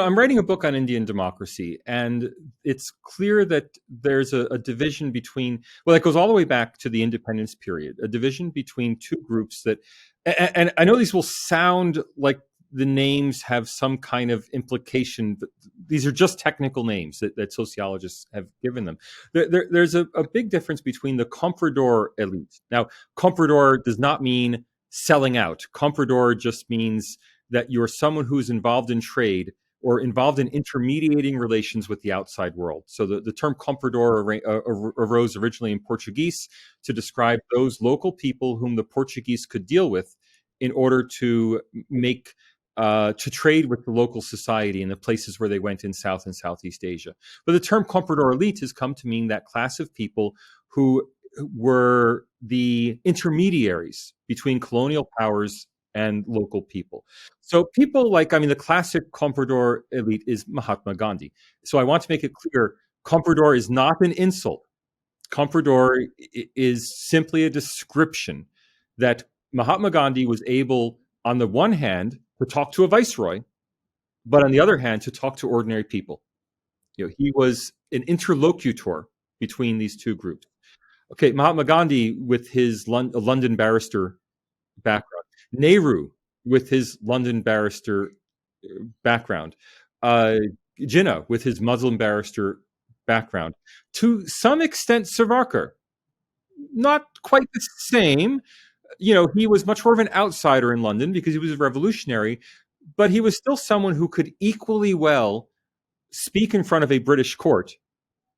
I'm writing a book on Indian democracy, and it's clear that there's a division between, well, it goes all the way back to the independence period, a division between two groups that, and I know these will sound like the names have some kind of implication, but these are just technical names that sociologists have given them. There's a big difference between the comprador elite. Now, comprador does not mean selling out. Comprador just means that you're someone who's involved in trade or involved in intermediating relations with the outside world. So the term comprador arose originally in Portuguese to describe those local people whom the Portuguese could deal with in order to make to trade with the local society in the places where they went in South and Southeast Asia. But the term comprador elite has come to mean that class of people who were the intermediaries between colonial powers and local people. So people like, I mean, the classic comprador elite is Mahatma Gandhi. So I want to make it clear, comprador is not an insult. Comprador is simply a description that Mahatma Gandhi was able, on the one hand, to talk to a viceroy, but on the other hand, to talk to ordinary people. He was an interlocutor between these two groups. Okay, Mahatma Gandhi with his London barrister background, Nehru with his London barrister background, Jinnah with his Muslim barrister background, to some extent Savarkar, not quite the same. He was much more of an outsider in London because he was a revolutionary, but he was still someone who could equally well speak in front of a British court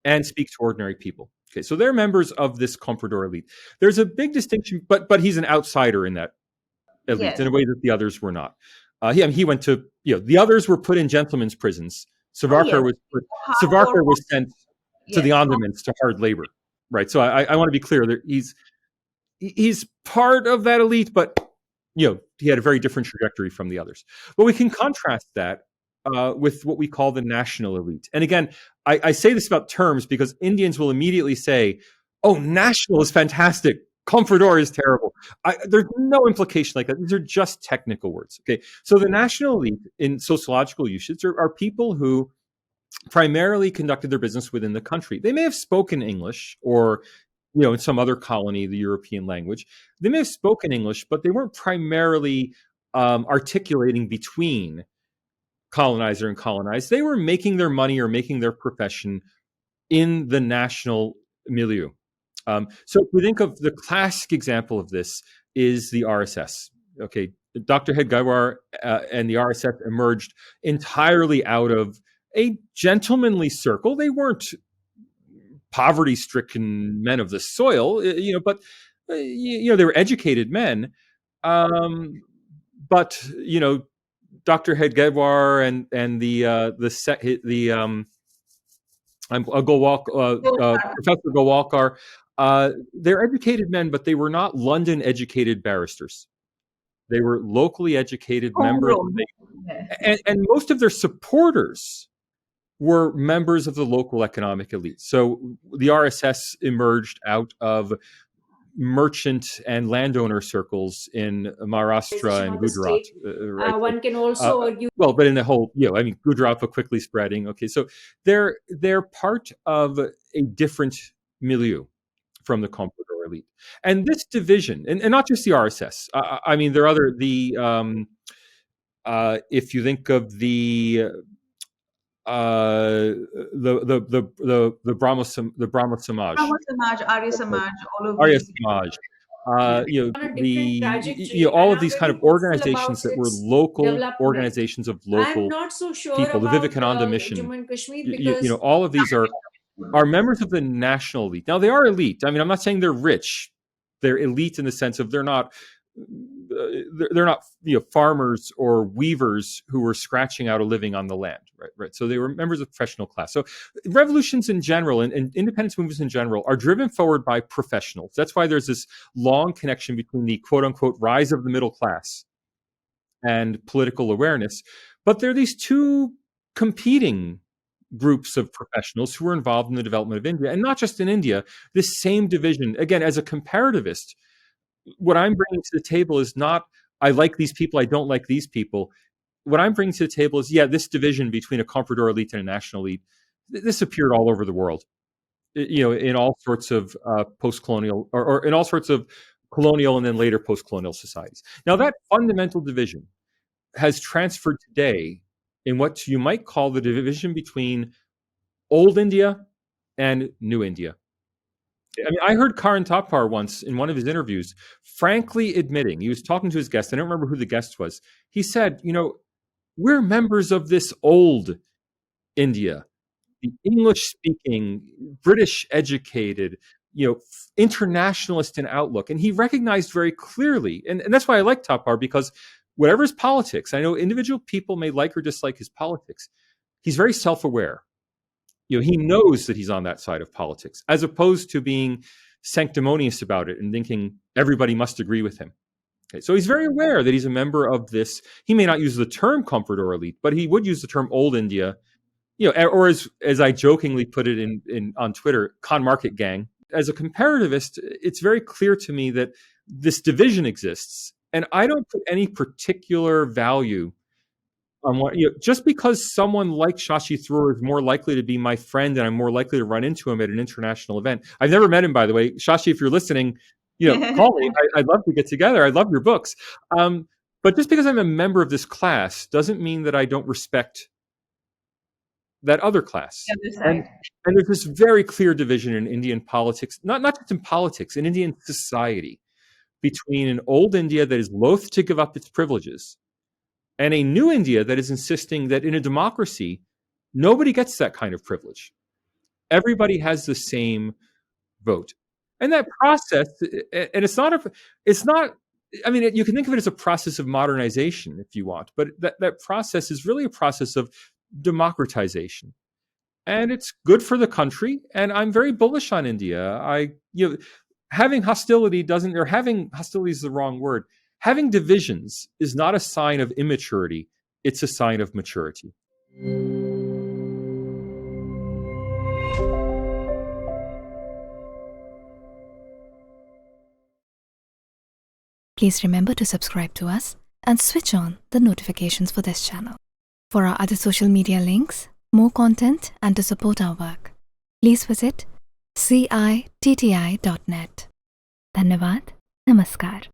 and speak to ordinary people. Okay, so they're members of this comprador elite. There's a big distinction, but he's an outsider in that elite in a way that the others were not. He went to, the others were put in gentlemen's prisons. Savarkar was sent to the Andamans to hard labor, right? So I want to be clear that he's part of that elite, but he had a very different trajectory from the others. But we can contrast that with what we call the national elite. And again, I say this about terms because Indians will immediately say, "Oh, national is fantastic. Comprador is terrible." There's no implication like that. These are just technical words. Okay, so the national elite in sociological usage are people who primarily conducted their business within the country. They may have spoken English or in some other colony, the European language. They may have spoken English, but they weren't primarily articulating between colonizer and colonized. They were making their money or making their profession in the national milieu. So if we think of the classic example of this is the RSS. Okay, Dr. Hedgewar and the RSS emerged entirely out of a gentlemanly circle. They weren't poverty-stricken men of the soil, but they were educated men. But Dr. Hedgewar and Professor Golwalkar, they're educated men, but they were not London-educated barristers. They were locally educated members, and most of their supporters were members of the local economic elite. So the RSS emerged out of merchant and landowner circles in Maharashtra and Gujarat. Right? One can also argue. Well, but in the whole, Gujarat was quickly spreading. Okay, so they're part of a different milieu from the comprador elite, and this division, and not just the RSS. There are other if you think of the Brahma Samaj, Arya Samaj, all of these kind of organizations that were local organizations of local people, the Vivekananda Mission, all of these are members of the national elite. Now they are elite. I'm not saying they're rich. They're elite in the sense of they're not farmers or weavers who were scratching out a living on the land, right? So they were members of professional class. So revolutions in general and independence movements in general are driven forward by professionals. That's why there's this long connection between the quote unquote rise of the middle class and political awareness. But there are these two competing groups of professionals who were involved in the development of India, and not just in India. This same division, again, as a comparativist, what I'm bringing to the table is not, I like these people, I don't like these people. what I'm bringing to the table is, this division between a comprador elite and a national elite, this appeared all over the world, in all sorts of post-colonial or in all sorts of colonial and then later post-colonial societies. Now, that fundamental division has transferred today in what you might call the division between old India and new India. I mean, I heard Karan Thapar once in one of his interviews frankly admitting, he was talking to his guest, I don't remember who the guest was. He said, we're members of this old India, the English-speaking, British-educated, internationalist in outlook. And he recognized very clearly, and that's why I like Thapar, because whatever his politics, I know individual people may like or dislike his politics, he's very self-aware. He knows that he's on that side of politics, as opposed to being sanctimonious about it and thinking everybody must agree with him. Okay, so he's very aware that he's a member of this. He may not use the term comprador elite, but he would use the term old India, or as I jokingly put it in on Twitter, con market gang. As a comparativist, it's very clear to me that this division exists, and I don't put any particular value on what, just because someone like Shashi Tharoor is more likely to be my friend and I'm more likely to run into him at an international event. I've never met him, by the way. Shashi, if you're listening, call me. I'd love to get together. I love your books. But just because I'm a member of this class doesn't mean that I don't respect that other class. And there's this very clear division in Indian politics, not just in politics, in Indian society, between an old India that is loath to give up its privileges and a new India that is insisting that in a democracy, nobody gets that kind of privilege. Everybody has the same vote. And that process, and I mean, you can think of it as a process of modernization if you want, but that process is really a process of democratization. And it's good for the country. And I'm very bullish on India. Having hostility is the wrong word. Having divisions is not a sign of immaturity. It's a sign of maturity. Please remember to subscribe to us and switch on the notifications for this channel. For our other social media links, more content, and to support our work, please visit citti.net. Dhanyavad. Namaskar.